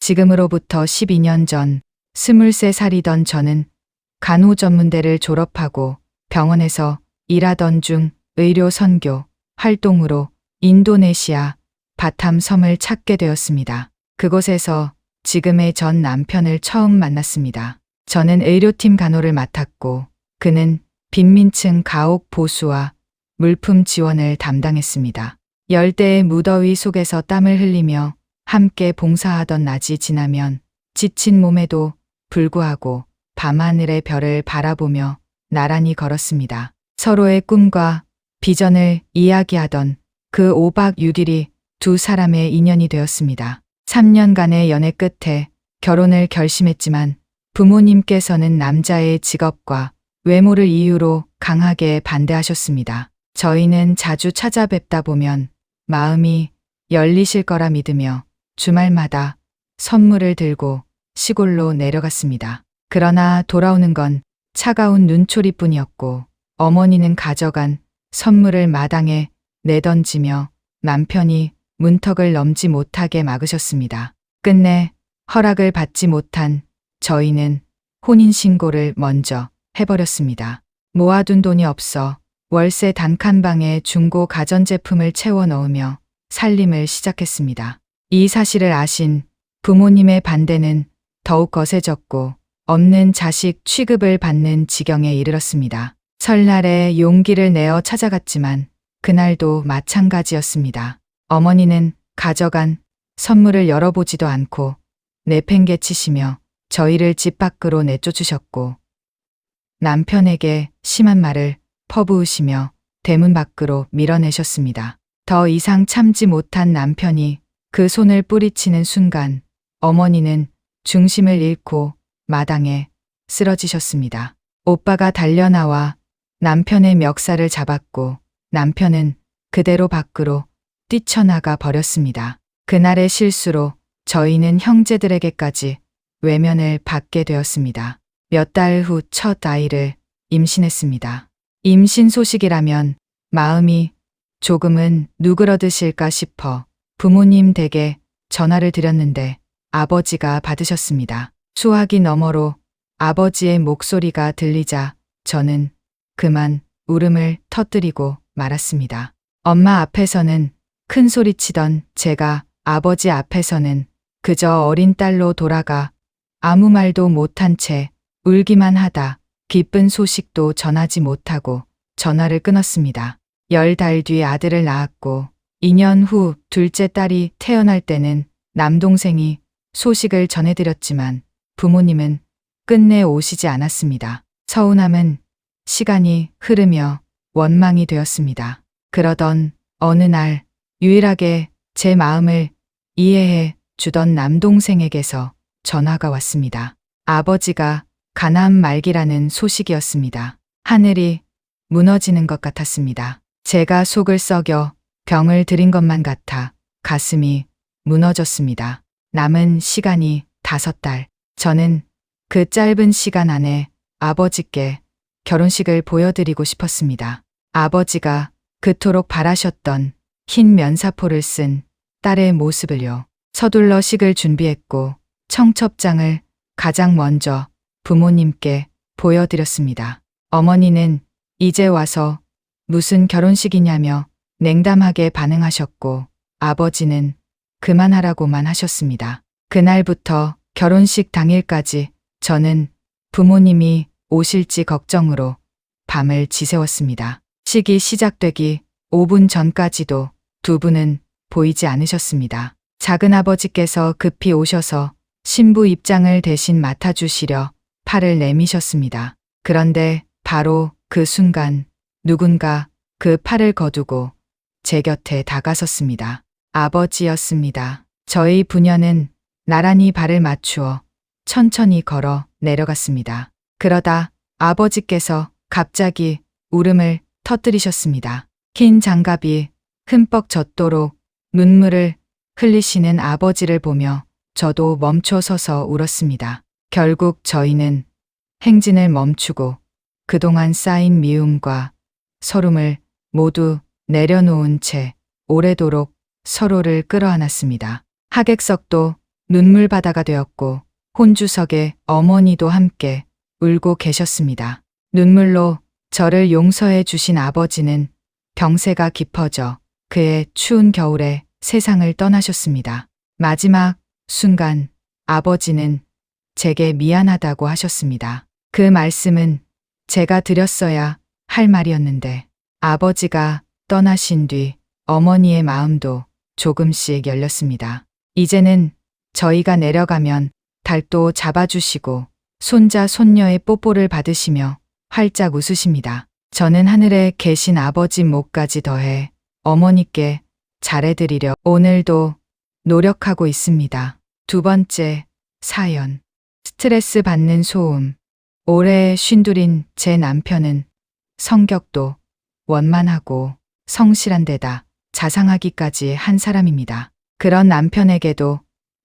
지금으로부터 12년 전 23살이던 저는 간호전문대를 졸업하고 병원에서 일하던 중 의료 선교 활동으로 인도네시아 바탐 섬을 찾게 되었습니다. 그곳에서 지금의 전 남편을 처음 만났습니다. 저는 의료팀 간호를 맡았고 그는 빈민층 가옥 보수와 물품 지원을 담당했습니다. 열대의 무더위 속에서 땀을 흘리며 함께 봉사하던 낮이 지나면 지친 몸에도 불구하고 밤하늘의 별을 바라보며 나란히 걸었습니다. 서로의 꿈과 비전을 이야기하던 그 5박 6일이 두 사람의 인연이 되었습니다. 3년간의 연애 끝에 결혼을 결심했지만 부모님께서는 남자의 직업과 외모를 이유로 강하게 반대하셨습니다. 저희는 자주 찾아뵙다 보면 마음이 열리실 거라 믿으며 주말마다 선물을 들고 시골로 내려갔습니다. 그러나 돌아오는 건 차가운 눈초리뿐이었고 어머니는 가져간 선물을 마당에 내던지며 남편이 문턱을 넘지 못하게 막으셨습니다. 끝내 허락을 받지 못한 저희는 혼인신고를 먼저 해버렸습니다. 모아둔 돈이 없어 월세 단칸방에 중고 가전제품을 채워 넣으며 살림을 시작했습니다. 이 사실을 아신 부모님의 반대는 더욱 거세졌고 없는 자식 취급을 받는 지경에 이르렀습니다. 설날에 용기를 내어 찾아갔지만 그날도 마찬가지였습니다. 어머니는 가져간 선물을 열어보지도 않고 내팽개치시며 저희를 집 밖으로 내쫓으셨고 남편에게 심한 말을 퍼부으시며 대문 밖으로 밀어내셨습니다. 더 이상 참지 못한 남편이 그 손을 뿌리치는 순간 어머니는 중심을 잃고 마당에 쓰러지셨습니다. 오빠가 달려나와 남편의 멱살을 잡았고 남편은 그대로 밖으로 뛰쳐나가 버렸습니다. 그날의 실수로 저희는 형제들에게까지 외면을 받게 되었습니다. 몇 달 후 첫 아이를 임신했습니다. 임신 소식이라면 마음이 조금은 누그러드실까 싶어 부모님 댁에 전화를 드렸는데 아버지가 받으셨습니다. 수화기 너머로 아버지의 목소리가 들리자 저는 그만 울음을 터뜨리고 말았습니다. 엄마 앞에서는 큰 소리치던 제가 아버지 앞에서는 그저 어린 딸로 돌아가 아무 말도 못한 채 울기만 하다 기쁜 소식도 전하지 못하고 전화를 끊었습니다. 10달 뒤 아들을 낳았고 2년 후 둘째 딸이 태어날 때는 남동생이 소식을 전해드렸지만 부모님은 끝내 오시지 않았습니다. 서운함은 시간이 흐르며 원망이 되었습니다. 그러던 어느 날 유일하게 제 마음을 이해해 주던 남동생에게서 전화가 왔습니다. 아버지가 가나안 말기라는 소식이었습니다. 하늘이 무너지는 것 같았습니다. 제가 속을 썩여 병을 들인 것만 같아 가슴이 무너졌습니다. 남은 시간이 5달. 저는 그 짧은 시간 안에 아버지께 결혼식을 보여드리고 싶었습니다. 아버지가 그토록 바라셨던 흰 면사포를 쓴 딸의 모습을요. 서둘러 식을 준비했고 청첩장을 가장 먼저 부모님께 보여드렸습니다. 어머니는 이제 와서 무슨 결혼식이냐며 냉담하게 반응하셨고 아버지는 그만하라고만 하셨습니다. 그날부터 결혼식 당일까지 저는 부모님이 오실지 걱정으로 밤을 지새웠습니다. 식이 시작되기 5분 전까지도 두 분은 보이지 않으셨습니다. 작은아버지께서 급히 오셔서 신부 입장을 대신 맡아주시려 팔을 내미셨습니다. 그런데 바로 그 순간 누군가 그 팔을 거두고 제 곁에 다가섰습니다. 아버지였습니다. 저희 부녀는 나란히 발을 맞추어 천천히 걸어 내려갔습니다. 그러다 아버지께서 갑자기 울음을 터뜨리셨습니다. 흰 장갑이 흠뻑 젖도록 눈물을 흘리시는 아버지를 보며 저도 멈춰 서서 울었습니다. 결국 저희는 행진을 멈추고 그동안 쌓인 미움과 서름을 모두 내려놓은 채 오래도록 서로를 끌어안았습니다. 하객석도 눈물바다가 되었고 혼주석에 어머니도 함께 울고 계셨습니다. 눈물로 저를 용서해 주신 아버지는 병세가 깊어져 그의 추운 겨울에 세상을 떠나셨습니다. 마지막 순간 아버지는 제게 미안하다고 하셨습니다. 그 말씀은 제가 드렸어야 할 말이었는데 아버지가 떠나신 뒤 어머니의 마음도 조금씩 열렸습니다. 이제는 저희가 내려가면 달도 잡아주시고 손자 손녀의 뽀뽀를 받으시며 활짝 웃으십니다. 저는 하늘에 계신 아버지 목까지 더해 어머니께 잘해드리려 오늘도 노력하고 있습니다. 두 번째 사연. 스트레스 받는 소음. 올해 쉰둘인 제 남편은 성격도 원만하고 성실한 데다 자상하기까지 한 사람입니다. 그런 남편에게도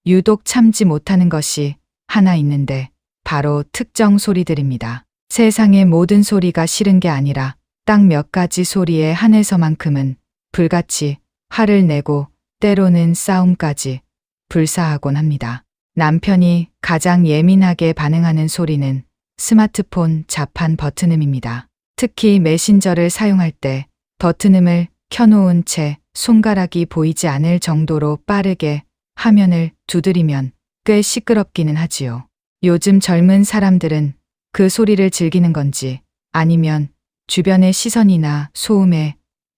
유독 참지 못하는 것이 하나 있는데 바로 특정 소리들입니다. 세상의 모든 소리가 싫은 게 아니라 딱 몇 가지 소리에 한해서만큼은 불같이 화를 내고 때로는 싸움까지 불사하곤 합니다. 남편이 가장 예민하게 반응하는 소리는 스마트폰 자판 버튼음입니다. 특히 메신저를 사용할 때 버튼음을 켜놓은 채 손가락이 보이지 않을 정도로 빠르게 화면을 두드리면 꽤 시끄럽기는 하지요. 요즘 젊은 사람들은 그 소리를 즐기는 건지 아니면 주변의 시선이나 소음에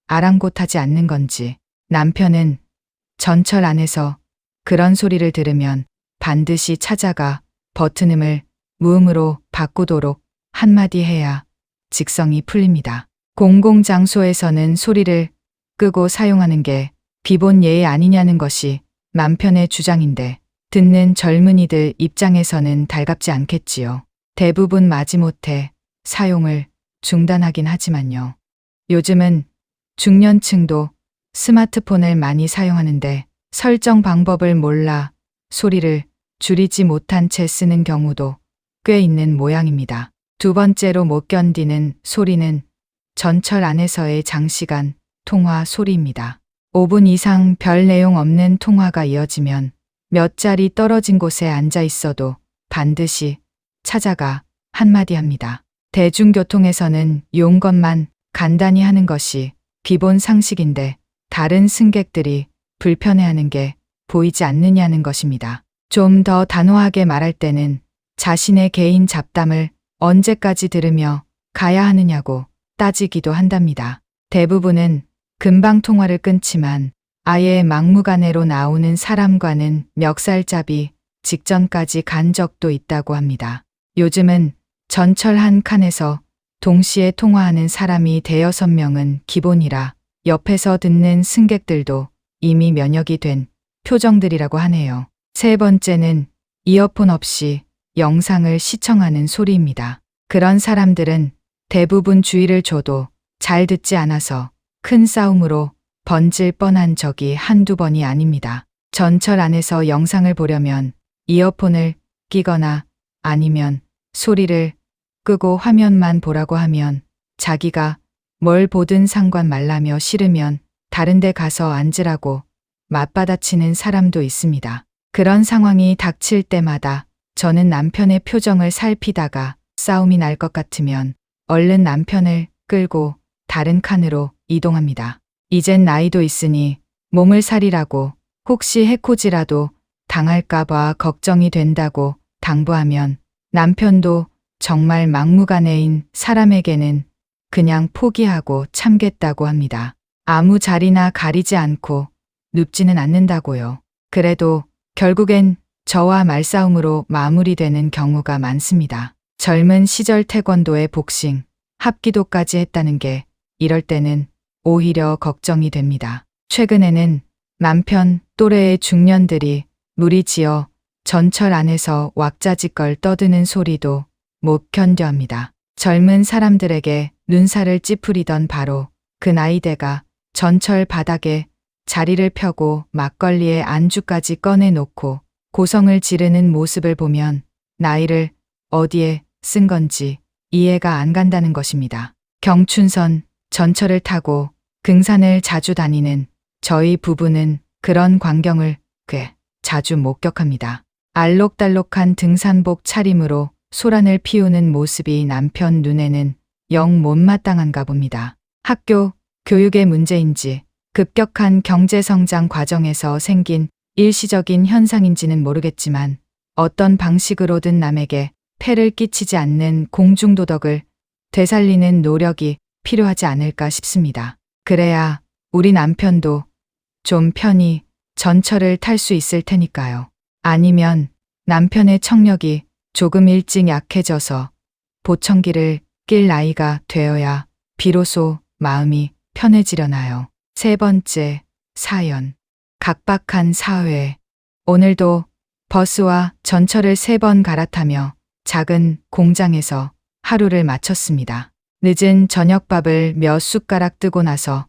아랑곳하지 않는 건지 남편은 전철 안에서 그런 소리를 들으면 반드시 찾아가 버튼음을 무음으로 바꾸도록 한마디 해야 직성이 풀립니다. 공공장소에서는 소리를 끄고 사용하는 게 기본 예의 아니냐는 것이 남편의 주장인데 듣는 젊은이들 입장에서는 달갑지 않겠지요. 대부분 마지못해 사용을 중단하긴 하지만요. 요즘은 중년층도 스마트폰을 많이 사용하는데 설정 방법을 몰라 소리를 줄이지 못한 채 쓰는 경우도 꽤 있는 모양입니다. 두 번째로 못 견디는 소리는 전철 안에서의 장시간 통화 소리입니다. 5분 이상 별 내용 없는 통화가 이어지면 몇 자리 떨어진 곳에 앉아 있어도 반드시 찾아가 한마디 합니다. 대중교통에서는 용건만 간단히 하는 것이 기본 상식인데 다른 승객들이 불편해하는 게 보이지 않느냐는 것입니다. 좀 더 단호하게 말할 때는 자신의 개인 잡담을 언제까지 들으며 가야 하느냐고 따지기도 한답니다. 대부분은 금방 통화를 끊지만 아예 막무가내로 나오는 사람과는 멱살잡이 직전까지 간 적도 있다고 합니다. 요즘은 전철 한 칸에서 동시에 통화하는 사람이 대여섯 명은 기본이라 옆에서 듣는 승객들도 이미 면역이 된 표정들이라고 하네요. 세 번째는 이어폰 없이 영상을 시청하는 소리입니다. 그런 사람들은 대부분 주의를 줘도 잘 듣지 않아서 큰 싸움으로 번질 뻔한 적이 한두 번이 아닙니다. 전철 안에서 영상을 보려면 이어폰을 끼거나 아니면 소리를 끄고 화면만 보라고 하면 자기가 뭘 보든 상관 말라며 싫으면 다른 데 가서 앉으라고 맞받아치는 사람도 있습니다. 그런 상황이 닥칠 때마다 저는 남편의 표정을 살피다가 싸움이 날 것 같으면 얼른 남편을 끌고 다른 칸으로 이동합니다. 이젠 나이도 있으니 몸을 사리라고 혹시 해코지라도 당할까봐 걱정이 된다고 당부하면 남편도 정말 막무가내인 사람에게는 그냥 포기하고 참겠다고 합니다. 아무 자리나 가리지 않고 눕지는 않는다고요. 그래도 결국엔 저와 말싸움으로 마무리되는 경우가 많습니다. 젊은 시절 태권도에 복싱, 합기도까지 했다는 게 이럴 때는 오히려 걱정이 됩니다. 최근에는 남편 또래의 중년들이 무리지어 전철 안에서 왁자지껄 떠드는 소리도 못 견뎌합니다. 젊은 사람들에게 눈살을 찌푸리던 바로 그 나이대가 전철 바닥에 자리를 펴고 막걸리에 안주까지 꺼내놓고 고성을 지르는 모습을 보면 나이를 어디에 쓴 건지 이해가 안 간다는 것입니다. 경춘선 전철을 타고 등산을 자주 다니는 저희 부부는 그런 광경을 꽤 자주 목격합니다. 알록달록한 등산복 차림으로 소란을 피우는 모습이 남편 눈에는 영 못마땅한가 봅니다. 학교, 교육의 문제인지 급격한 경제성장 과정에서 생긴 일시적인 현상인지는 모르겠지만 어떤 방식으로든 남에게 폐를 끼치지 않는 공중도덕을 되살리는 노력이 필요하지 않을까 싶습니다. 그래야 우리 남편도 좀 편히 전철을 탈 수 있을 테니까요. 아니면 남편의 청력이 조금 일찍 약해져서 보청기를 낄 나이가 되어야 비로소 마음이 편해지려나요. 세 번째 사연. 각박한 사회. 오늘도 버스와 전철을 3번 갈아타며 작은 공장에서 하루를 마쳤습니다. 늦은 저녁밥을 몇 숟가락 뜨고 나서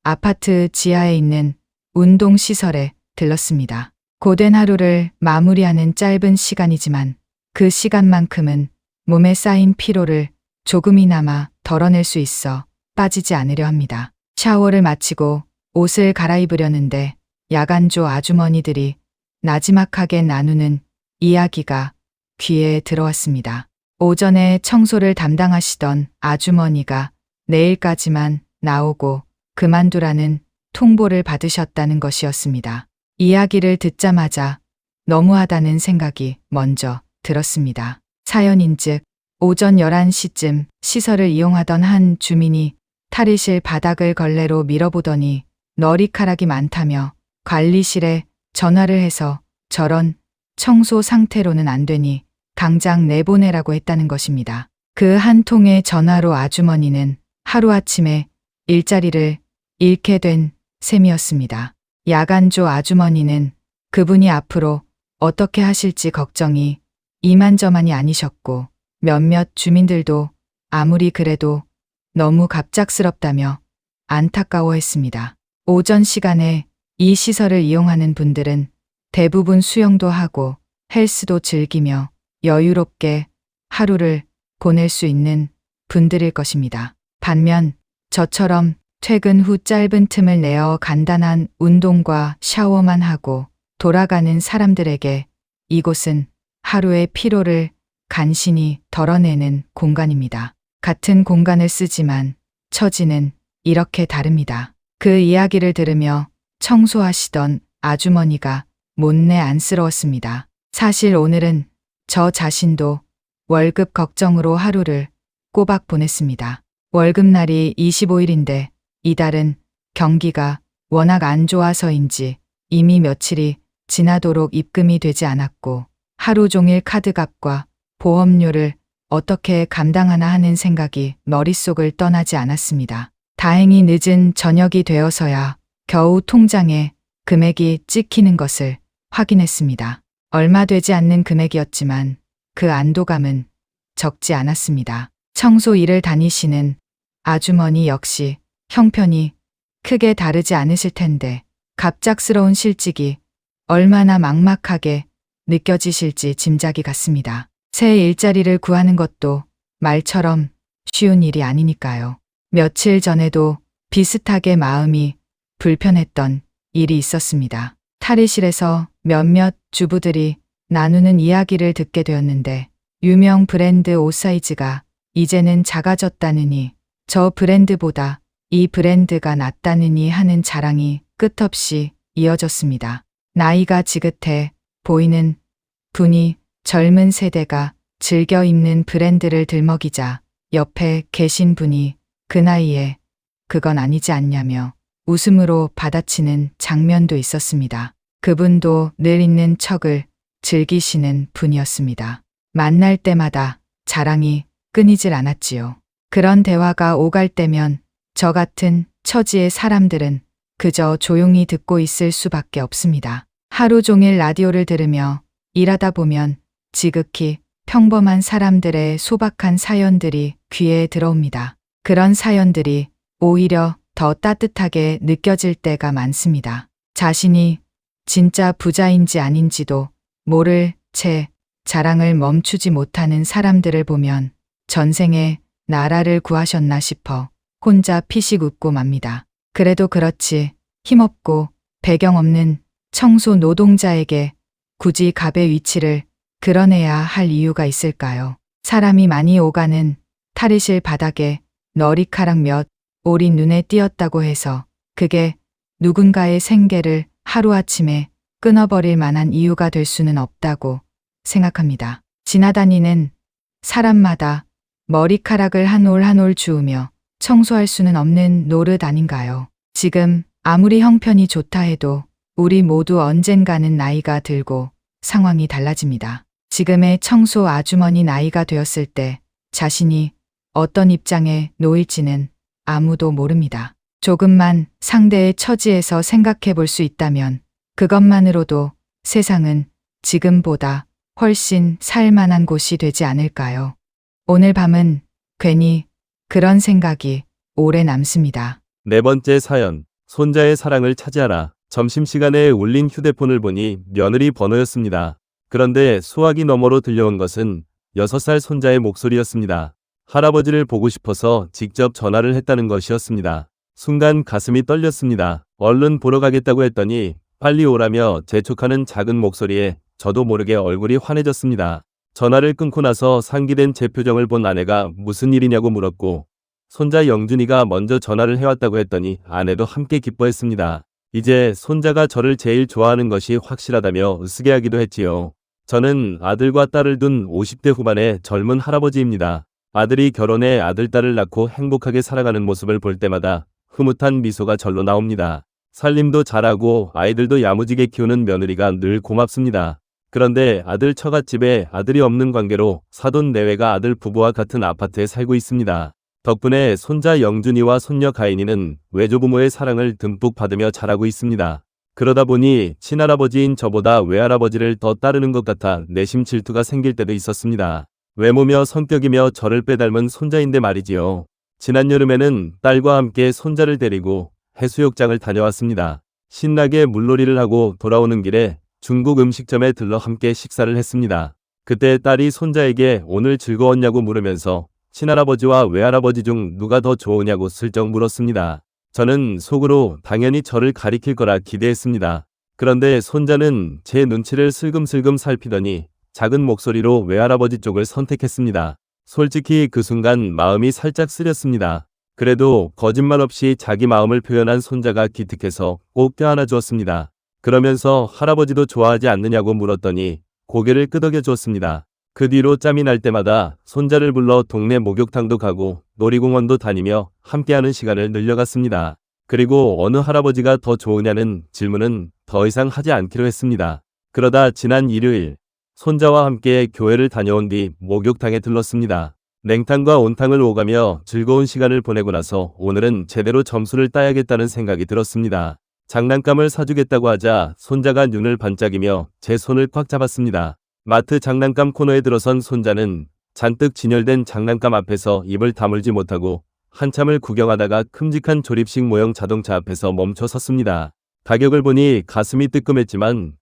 아파트 지하에 있는 운동시설에 들렀습니다. 고된 하루를 마무리하는 짧은 시간이지만 그 시간만큼은 몸에 쌓인 피로를 조금이나마 덜어낼 수 있어 빠지지 않으려 합니다. 샤워를 마치고 옷을 갈아입으려는데 야간조 아주머니들이 나지막하게 나누는 이야기가 귀에 들어왔습니다. 오전에 청소를 담당하시던 아주머니가 내일까지만 나오고 그만두라는 통보를 받으셨다는 것이었습니다. 이야기를 듣자마자 너무하다는 생각이 먼저 들었습니다. 사연인즉 오전 11시쯤 시설을 이용하던 한 주민이 탈의실 바닥을 걸레로 밀어보더니 머리카락이 많다며 관리실에 전화를 해서 저런 청소 상태로는 안 되니 당장 내보내라고 했다는 것입니다. 그 한 통의 전화로 아주머니는 하루아침에 일자리를 잃게 된 셈이었습니다. 야간조 아주머니는 그분이 앞으로 어떻게 하실지 걱정이 이만저만이 아니셨고 몇몇 주민들도 아무리 그래도 너무 갑작스럽다며 안타까워했습니다. 오전 시간에 이 시설을 이용하는 분들은 대부분 수영도 하고 헬스도 즐기며 여유롭게 하루를 보낼 수 있는 분들일 것입니다. 반면 저처럼 퇴근 후 짧은 틈을 내어 간단한 운동과 샤워만 하고 돌아가는 사람들에게 이곳은 하루의 피로를 간신히 덜어내는 공간입니다. 같은 공간을 쓰지만 처지는 이렇게 다릅니다. 그 이야기를 들으며 청소하시던 아주머니가 못내 안쓰러웠습니다. 사실 오늘은 저 자신도 월급 걱정으로 하루를 꼬박 보냈습니다. 월급날이 25일인데 이달은 경기가 워낙 안 좋아서인지 이미 며칠이 지나도록 입금이 되지 않았고 하루 종일 카드값과 보험료를 어떻게 감당하나 하는 생각이 머릿속을 떠나지 않았습니다. 다행히 늦은 저녁이 되어서야 겨우 통장에 금액이 찍히는 것을 확인했습니다. 얼마 되지 않는 금액이었지만 그 안도감은 적지 않았습니다. 청소 일을 다니시는 아주머니 역시 형편이 크게 다르지 않으실 텐데 갑작스러운 실직이 얼마나 막막하게 느껴지실지 짐작이 갔습니다. 새 일자리를 구하는 것도 말처럼 쉬운 일이 아니니까요. 며칠 전에도 비슷하게 마음이 불편했던 일이 있었습니다. 탈의실에서 몇몇 주부들이 나누는 이야기를 듣게 되었는데 유명 브랜드 옷 사이즈가 이제는 작아졌다느니 저 브랜드보다 이 브랜드가 낫다느니 하는 자랑이 끝없이 이어졌습니다. 나이가 지긋해 보이는 분이 젊은 세대가 즐겨 입는 브랜드를 들먹이자 옆에 계신 분이 그 나이에 그건 아니지 않냐며 웃음으로 받아치는 장면도 있었습니다. 그분도 늘 있는 척을 즐기시는 분이었습니다. 만날 때마다 자랑이 끊이질 않았지요. 그런 대화가 오갈 때면 저 같은 처지의 사람들은 그저 조용히 듣고 있을 수밖에 없습니다. 하루 종일 라디오를 들으며 일하다 보면 지극히 평범한 사람들의 소박한 사연들이 귀에 들어옵니다. 그런 사연들이 오히려 더 따뜻하게 느껴질 때가 많습니다. 자신이 진짜 부자인지 아닌지도 모를 채 자랑을 멈추지 못하는 사람들을 보면 전생에 나라를 구하셨나 싶어 혼자 피식 웃고 맙니다. 그래도 그렇지 힘없고 배경 없는 청소 노동자에게 굳이 갑의 위치를 그려내야 할 이유가 있을까요? 사람이 많이 오가는 탈의실 바닥에 머리카락 몇 올이 눈에 띄었다고 해서 그게 누군가의 생계를 하루아침에 끊어버릴 만한 이유가 될 수는 없다고 생각합니다. 지나다니는 사람마다 머리카락을 한 올 한 올 주우며 청소할 수는 없는 노릇 아닌가요? 지금 아무리 형편이 좋다 해도 우리 모두 언젠가는 나이가 들고 상황이 달라집니다. 지금의 청소 아주머니 나이가 되었을 때 자신이 어떤 입장에 놓일지는 아무도 모릅니다. 조금만 상대의 처지에서 생각해 볼 수 있다면 그것만으로도 세상은 지금보다 훨씬 살만한 곳이 되지 않을까요? 오늘 밤은 괜히 그런 생각이 오래 남습니다. 네 번째 사연, 손자의 사랑을 차지하라. 점심시간에 울린 휴대폰을 보니 며느리 번호였습니다. 그런데 수화기 너머로 들려온 것은 6살 손자의 목소리였습니다. 할아버지를 보고 싶어서 직접 전화를 했다는 것이었습니다. 순간 가슴이 떨렸습니다. 얼른 보러 가겠다고 했더니 빨리 오라며 재촉하는 작은 목소리에 저도 모르게 얼굴이 환해졌습니다. 전화를 끊고 나서 상기된 제 표정을 본 아내가 무슨 일이냐고 물었고 손자 영준이가 먼저 전화를 해왔다고 했더니 아내도 함께 기뻐했습니다. 이제 손자가 저를 제일 좋아하는 것이 확실하다며 으스게 하기도 했지요. 저는 아들과 딸을 둔 50대 후반의 젊은 할아버지입니다. 아들이 결혼해 아들, 딸을 낳고 행복하게 살아가는 모습을 볼 때마다 흐뭇한 미소가 절로 나옵니다. 살림도 잘하고 아이들도 야무지게 키우는 며느리가 늘 고맙습니다. 그런데 아들 처갓집에 아들이 없는 관계로 사돈 내외가 아들 부부와 같은 아파트에 살고 있습니다. 덕분에 손자 영준이와 손녀 가인이는 외조부모의 사랑을 듬뿍 받으며 자라고 있습니다. 그러다 보니 친할아버지인 저보다 외할아버지를 더 따르는 것 같아 내심 질투가 생길 때도 있었습니다. 외모며 성격이며 저를 빼닮은 손자인데 말이지요. 지난 여름에는 딸과 함께 손자를 데리고 해수욕장을 다녀왔습니다. 신나게 물놀이를 하고 돌아오는 길에 중국 음식점에 들러 함께 식사를 했습니다. 그때 딸이 손자에게 오늘 즐거웠냐고 물으면서 친할아버지와 외할아버지 중 누가 더 좋으냐고 슬쩍 물었습니다. 저는 속으로 당연히 저를 가리킬 거라 기대했습니다. 그런데 손자는 제 눈치를 슬금슬금 살피더니 작은 목소리로 외할아버지 쪽을 선택했습니다. 솔직히 그 순간 마음이 살짝 쓰렸습니다. 그래도 거짓말 없이 자기 마음을 표현한 손자가 기특해서 꼭 껴안아 주었습니다. 그러면서 할아버지도 좋아하지 않느냐고 물었더니 고개를 끄덕여 주었습니다. 그 뒤로 짬이 날 때마다 손자를 불러 동네 목욕탕도 가고 놀이공원도 다니며 함께하는 시간을 늘려갔습니다. 그리고 어느 할아버지가 더 좋으냐는 질문은 더 이상 하지 않기로 했습니다. 그러다 지난 일요일 손자와 함께 교회를 다녀온 뒤 목욕탕에 들렀습니다. 냉탕과 온탕을 오가며 즐거운 시간을 보내고 나서 오늘은 제대로 점수를 따야겠다는 생각이 들었습니다. 장난감을 사주겠다고 하자 손자가 눈을 반짝이며 제 손을 꽉 잡았습니다. 마트 장난감 코너에 들어선 손자는 잔뜩 진열된 장난감 앞에서 입을 다물지 못하고 한참을 구경하다가 큼직한 조립식 모형 자동차 앞에서 멈춰 섰습니다. 가격을 보니 가슴이 뜨끔했지만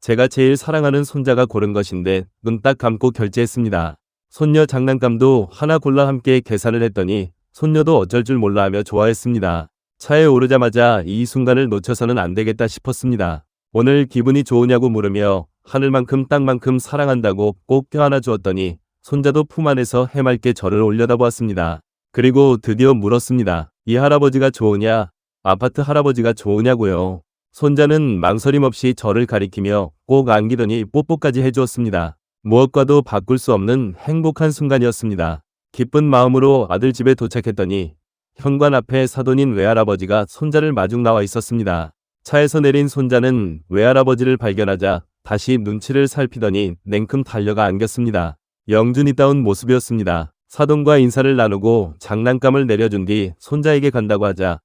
제가 제일 사랑하는 손자가 고른 것인데 눈 딱 감고 결제했습니다. 손녀 장난감도 하나 골라 함께 계산을 했더니 손녀도 어쩔 줄 몰라 하며 좋아했습니다. 차에 오르자마자 이 순간을 놓쳐서는 안 되겠다 싶었습니다. 오늘 기분이 좋으냐고 물으며 하늘만큼 땅만큼 사랑한다고 꼭 껴안아 주었더니 손자도 품 안에서 해맑게 저를 올려다보았습니다. 그리고 드디어 물었습니다. 이 할아버지가 좋으냐? 아파트 할아버지가 좋으냐고요. 손자는 망설임 없이 저를 가리키며 꼭 안기더니 뽀뽀까지 해주었습니다. 무엇과도 바꿀 수 없는 행복한 순간이었습니다. 기쁜 마음으로 아들 집에 도착했더니 현관 앞에 사돈인 외할아버지가 손자를 마중 나와 있었습니다. 차에서 내린 손자는 외할아버지를 발견하자 다시 눈치를 살피더니 냉큼 달려가 안겼습니다. 영준이다운 모습이었습니다. 사돈과 인사를 나누고 장난감을 내려준 뒤 손자에게 간다고 하자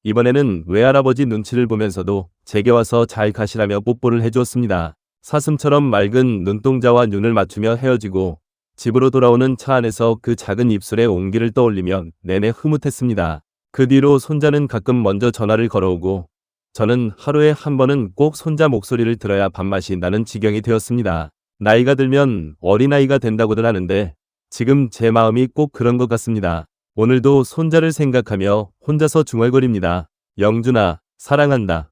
이번에는 외할아버지 눈치를 보면서도 제게 와서 잘 가시라며 뽀뽀를 해주었습니다. 사슴처럼 맑은 눈동자와 눈을 맞추며 헤어지고 집으로 돌아오는 차 안에서 그 작은 입술에 온기를 떠올리면 내내 흐뭇했습니다. 그 뒤로 손자는 가끔 먼저 전화를 걸어오고 저는 하루에 한 번은 꼭 손자 목소리를 들어야 밥맛이 나는 지경이 되었습니다. 나이가 들면 어린아이가 된다고들 하는데 지금 제 마음이 꼭 그런 것 같습니다. 오늘도 손자를 생각하며 혼자서 중얼거립니다. 영준아, 사랑한다.